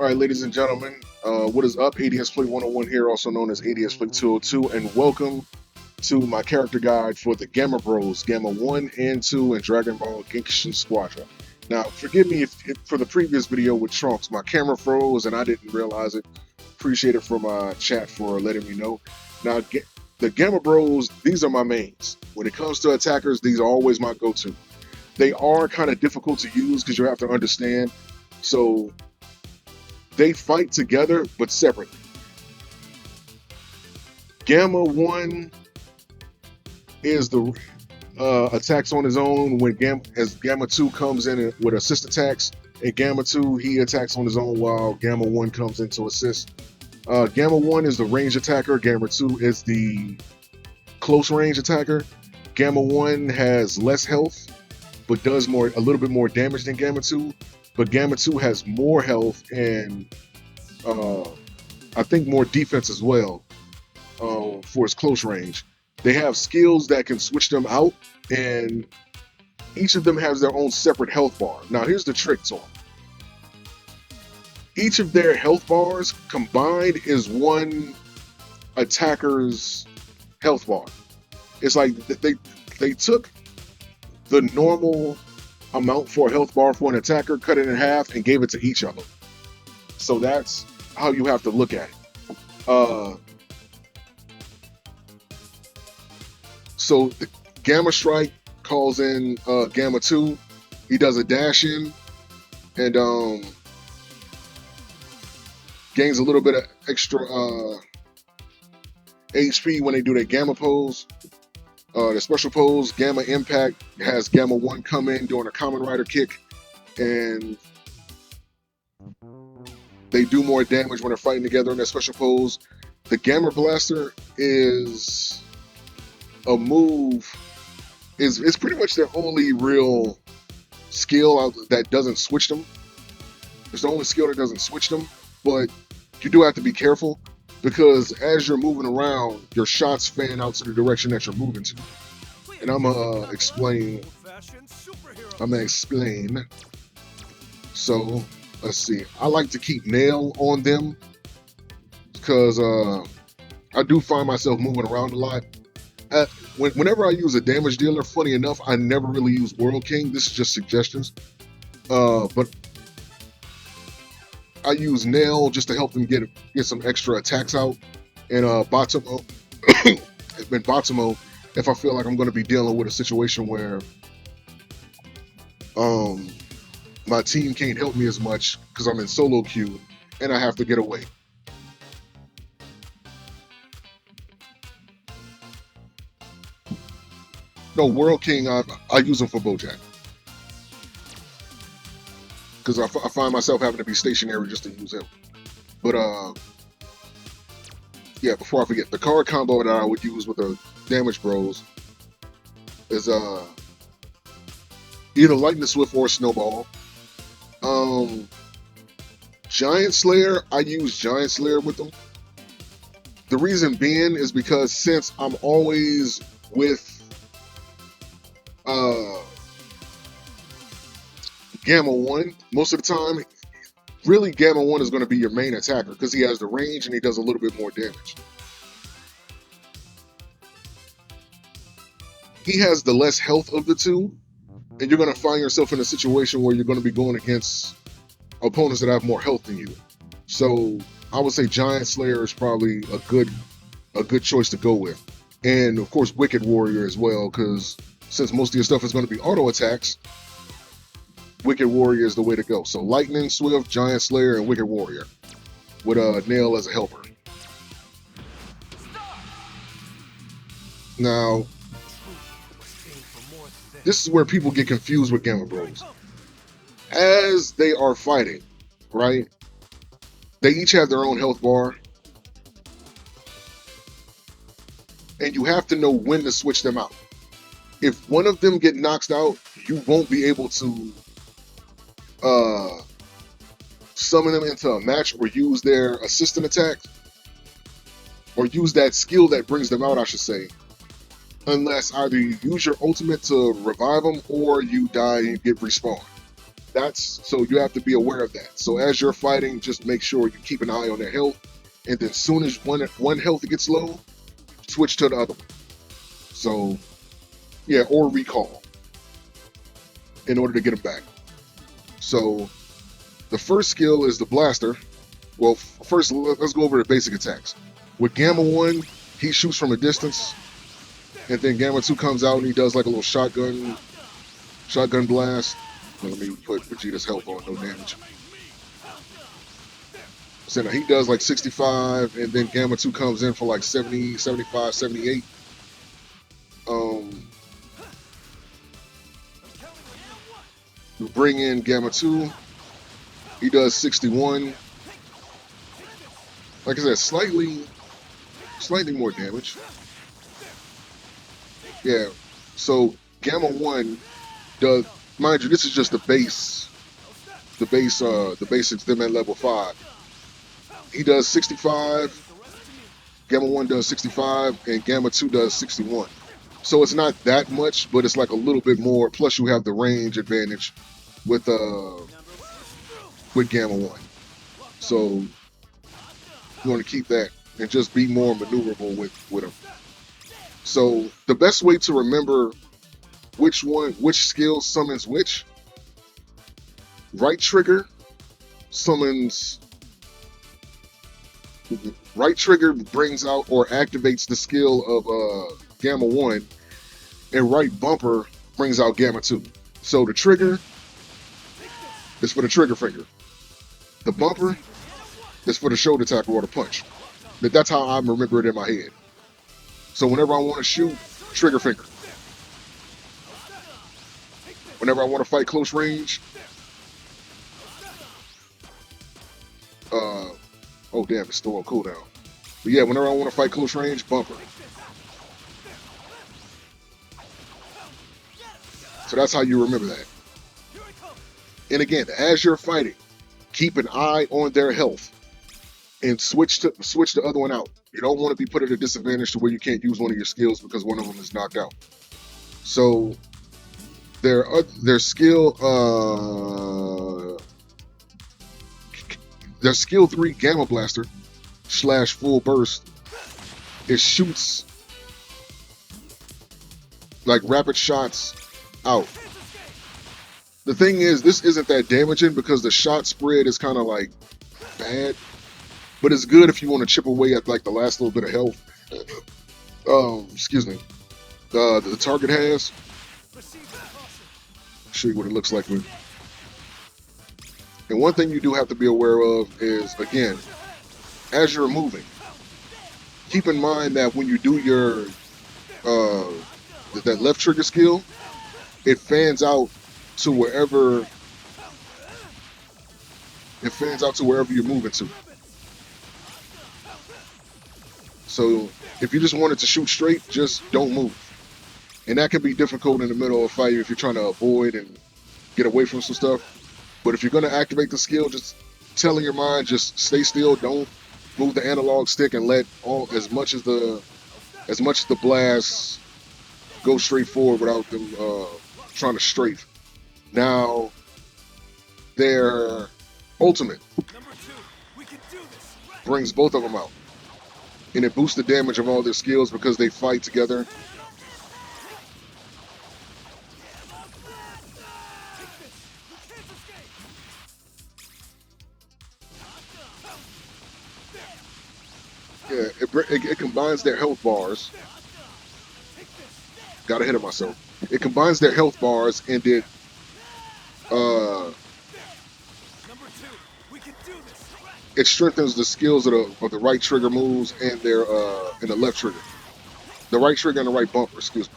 All right, ladies and gentlemen, what is up? ADS Play 101 here, also known as ADS Play 202, and welcome to my character guide for the Gamma Bros, Gamma 1 and 2, and Dragon Ball Gekishin Squadra. Now, forgive me if for the previous video with Trunks, my camera froze and I didn't realize it. Appreciate it from chat for letting me know. Now, the Gamma Bros, these are my mains. When it comes to attackers, these are always my go-to. They are kind of difficult to use because you have to understand. So, they fight together, but separately. Gamma 1 is the attacks on his own when Gamma 2 comes in with assist attacks. And Gamma 2, he attacks on his own while Gamma 1 comes in to assist. Gamma 1 is the range attacker. Gamma 2 is the close range attacker. Gamma 1 has less health, but does a little bit more damage than Gamma 2. But Gamma 2 has more health and I think more defense as well for its close range. They have skills that can switch them out, and each of them has their own separate health bar. Now, here's the trick to them. Each of their health bars combined is one attacker's health bar. It's like they took the normal amount for a health bar for an attacker, cut it in half, and gave it to each of them. So that's how you have to look at it. So the Gamma Strike calls in Gamma 2. He does a dash in and gains a little bit of extra HP when they do their Gamma pose. The special pose, Gamma Impact, has Gamma 1 come in doing a Kamen Rider kick, and they do more damage when they're fighting together in that special pose. The Gamma Blaster is a move, it's pretty much their only real skill that doesn't switch them. It's the only skill that doesn't switch them, but you do have to be careful because as you're moving around, your shots fan out to the direction that you're moving to. And I'm gonna explain. So, let's see. I like to keep nail on them because I do find myself moving around a lot. Whenever I use a damage dealer, funny enough, I never really use World King. This is just suggestions. But I use Nail just to help them get some extra attacks out. And Batomo, if I feel like I'm going to be dealing with a situation where my team can't help me as much because I'm in solo queue and I have to get away. No, World King, I use him for Bojack. Because I find myself having to be stationary just to use him. But, yeah, before I forget, the card combo that I would use with the Damage Bros is either Lightning Swift or Snowball. Giant Slayer, I use Giant Slayer with them. The reason being is because since I'm always with Gamma 1, most of the time, really Gamma 1 is going to be your main attacker because he has the range and he does a little bit more damage. He has the less health of the two, and you're going to find yourself in a situation where you're going to be going against opponents that have more health than you. So I would say Giant Slayer is probably a good choice to go with. And of course Wicked Warrior as well, because since most of your stuff is going to be auto attacks, Wicked Warrior is the way to go. So Lightning Swift, Giant Slayer, and Wicked Warrior with Nail as a helper. Now, this is where people get confused with Gamma Bros. As they are fighting, right? They each have their own health bar. And you have to know when to switch them out. If one of them get knocked out, you won't be able to summon them into a match or use their assistant attack or use that skill that brings them out, I should say, unless either you use your ultimate to revive them or you die and get respawned. So you have to be aware of that. So as you're fighting, just make sure you keep an eye on their health, and then soon as one health gets low, switch to the other one. So yeah, or recall in order to get them back. So the first skill is the blaster. Well, first let's go over the basic attacks. With Gamma 1, he shoots from a distance, and then Gamma 2 comes out and he does like a little shotgun blast. Let me put Vegeta's health on, no damage. So now he does like 65, and then Gamma 2 comes in for like 70, 75, 78. We bring in Gamma 2. He does 61. Like I said, slightly more damage. Yeah. So Gamma 1 does, mind you, this is just the basics them at level 5. He does 65. Gamma 1 does 65, and Gamma 2 does 61. So it's not that much, but it's like a little bit more. Plus, you have the range advantage with Gamma 1. So you want to keep that and just be more maneuverable with him. So the best way to remember which skill summons which, right trigger brings out or activates the skill of Gamma 1, and right bumper brings out Gamma 2. So the trigger is for the trigger finger. The bumper is for the shoulder tackle or the punch. That's how I remember it in my head. So whenever I want to shoot, trigger finger. Whenever I want to fight close range, oh damn, it's still on cooldown. But yeah, whenever I want to fight close range, bumper. So that's how you remember that. And again, as you're fighting, keep an eye on their health and switch the other one out. You don't want to be put at a disadvantage to where you can't use one of your skills because one of them is knocked out. So their skill 3 Gamma Blaster / full burst, it shoots like rapid shots out. The thing is, this isn't that damaging because the shot spread is kind of like bad, but it's good if you want to chip away at like the last little bit of health. Excuse me. The target has. Show you what it looks like. And one thing you do have to be aware of is, again, as you're moving, keep in mind that when you do your that left trigger skill, it fans out to wherever you're moving to. So if you just wanted to shoot straight, just don't move. And that can be difficult in the middle of a fight if you're trying to avoid and get away from some stuff. But if you're going to activate the skill, just tell in your mind, just stay still, don't move the analog stick, and let as much as the blast go straight forward without them trying to strafe. Now, their ultimate brings both of them out, and it boosts the damage of all their skills because they fight together. Yeah, it combines their health bars. Got ahead of myself. It combines their health bars, and it strengthens the skills of the right trigger moves and the left trigger, the right trigger and the right bumper. Excuse me.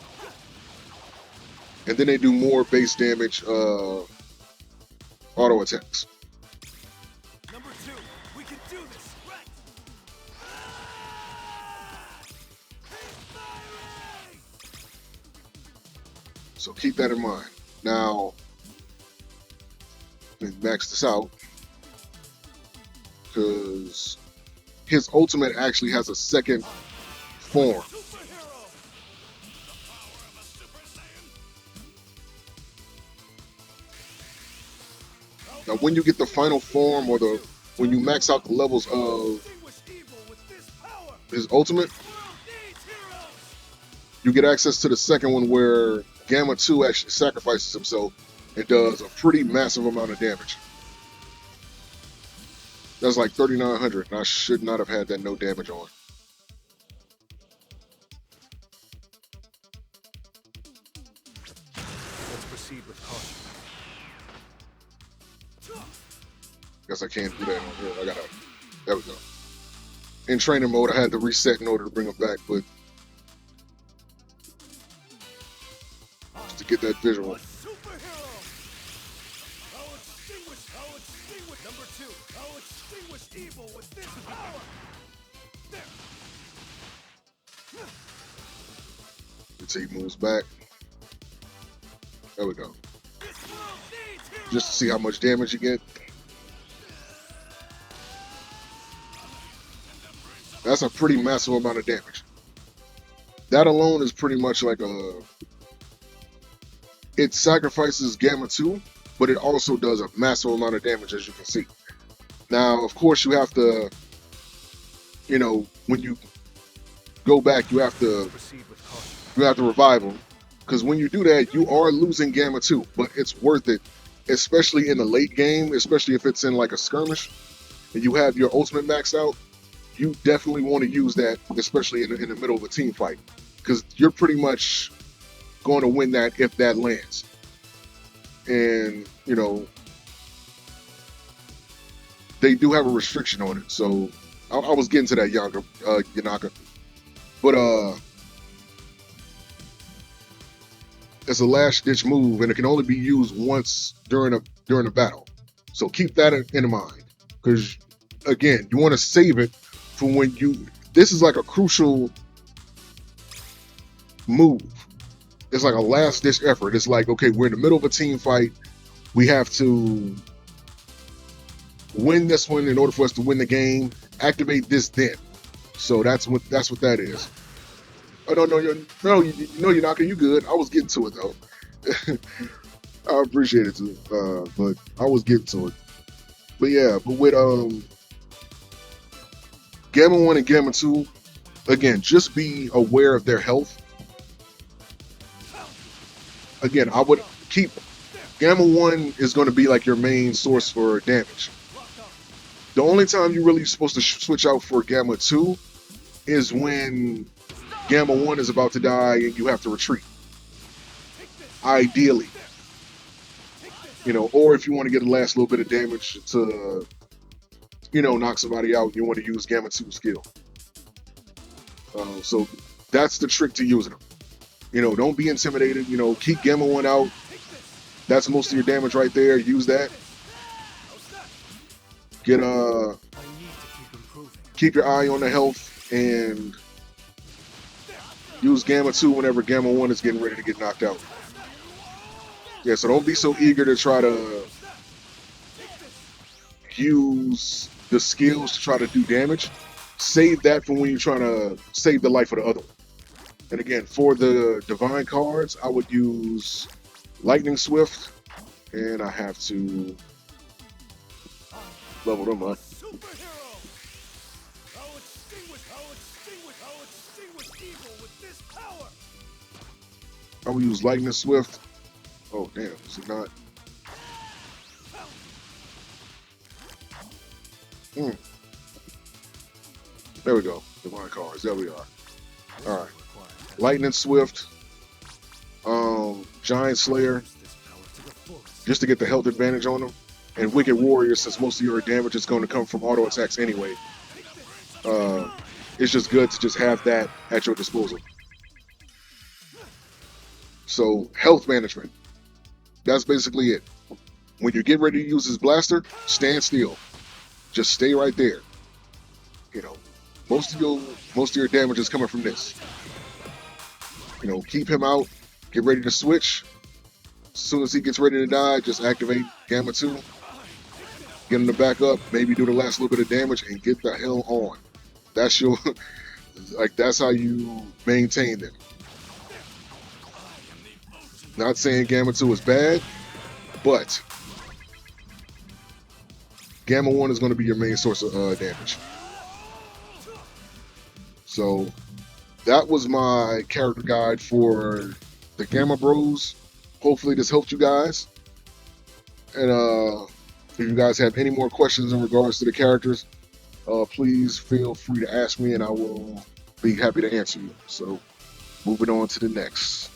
And then they do more base damage auto attacks. So keep that in mind. Now, let me max this out because his ultimate actually has a second form. Now, when you get the final form or when you max out the levels of his ultimate, you get access to the second one where Gamma 2 actually sacrifices himself and does a pretty massive amount of damage. That's like 3,900, and I should not have had that no damage on. Let's proceed with caution. Guess I can't do that on here. There we go. In training mode, I had to reset in order to bring him back, but just to get that visual. Until he moves back. There we go. Just to see how much damage you get. That's a pretty massive amount of damage. That alone is pretty much like it sacrifices Gamma 2, but it also does a massive amount of damage, as you can see. Now, of course, you have to, when you go back, you have to revive him. Because when you do that, you are losing Gamma 2, but it's worth it, especially in the late game, especially if it's in like a skirmish, and you have your ultimate maxed out. You definitely want to use that, especially in the middle of a team fight, because you're pretty much going to win that if that lands. And, they do have a restriction on it, so I was getting to that, Yanaka. But, it's a last-ditch move, and it can only be used once during a battle. So keep that in mind, because, again, you want to save it for when this is like a crucial move. It's like a last-ditch effort. It's like, okay, we're in the middle of a team fight. We have to win this one in order for us to win the game. Activate this then. So that's what that is. Oh no, you're not. You good? I was getting to it though. I appreciate it too, but I was getting to it. But yeah, but with Gamma 1 and Gamma 2, again, just be aware of their health. Again, I would keep Gamma 1 is going to be like your main source for damage. The only time you're really supposed to switch out for Gamma 2 is when Gamma 1 is about to die and you have to retreat. Ideally. Or if you want to get the last little bit of damage to, knock somebody out, you want to use Gamma 2 skill. So that's the trick to using them. Don't be intimidated. Keep Gamma 1 out. That's most of your damage right there. Use that. Keep your eye on the health and use Gamma 2 whenever Gamma 1 is getting ready to get knocked out. Yeah, so don't be so eager to try to use the skills to try to do damage. Save that for when you're trying to save the life of the other one. And again, for the divine cards, I would use Lightning Swift, and I have to level them up. I will use Lightning Swift. Oh damn, is it not? There we go. Divine cards. There we are. Alright. Lightning Swift. Giant Slayer. Just to get the health advantage on them. And Wicked Warrior, since most of your damage is going to come from auto attacks anyway. It's just good to just have that at your disposal. So, health management. That's basically it. When you get ready to use his blaster, stand still. Just stay right there. Most of your damage is coming from this. Keep him out. Get ready to switch. As soon as he gets ready to die, just activate Gamma 2. Get him to back up. Maybe do the last little bit of damage and get the hell on. That's your that's how you maintain them. Not saying Gamma 2 is bad, but Gamma 1 is going to be your main source of damage. So that was my character guide for the Gamma Bros. Hopefully this helped you guys. And if you guys have any more questions in regards to the characters, please feel free to ask me and I will be happy to answer you. So moving on to the next.